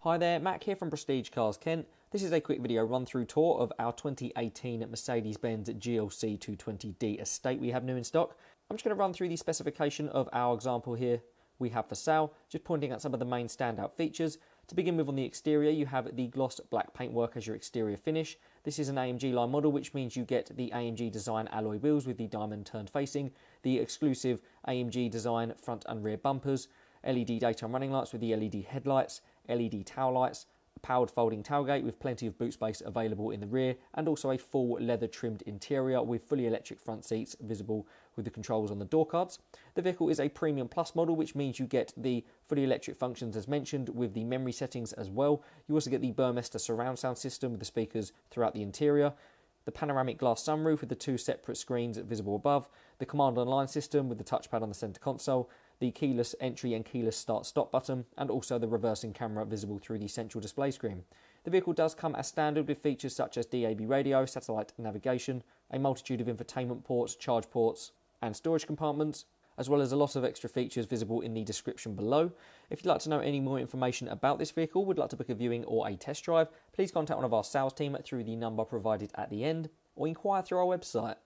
Hi there, Mac here from Prestige Cars Kent. This is a quick video run through tour of our 2018 Mercedes-Benz GLC 220D estate we have new in stock. I'm just going to run through the specification of our example here we have for sale, just pointing out some of the main standout features. To begin with, on the exterior you have the glossed black paintwork as your exterior finish. This is an AMG line model, which means you get the AMG design alloy wheels with the diamond turned facing, the exclusive AMG design front and rear bumpers, LED daytime running lights with the LED headlights, LED tail lights, a powered folding tailgate with plenty of boot space available in the rear, and also a full leather trimmed interior with fully electric front seats visible with the controls on the door cards. The vehicle is a Premium Plus model, which means you get the fully electric functions as mentioned with the memory settings as well. You also get the Burmester surround sound system with the speakers throughout the interior, the panoramic glass sunroof with the two separate screens visible above, the COMAND online system with the touchpad on the centre console, the keyless entry and keyless start-stop button, and also the reversing camera visible through the central display screen. The vehicle does come as standard with features such as DAB radio, satellite navigation, a multitude of infotainment ports, charge ports, and storage compartments, as well as a lot of extra features visible in the description below. If you'd like to know any more information about this vehicle, would like to book a viewing or a test drive, please contact one of our sales team through the number provided at the end, or inquire through our website.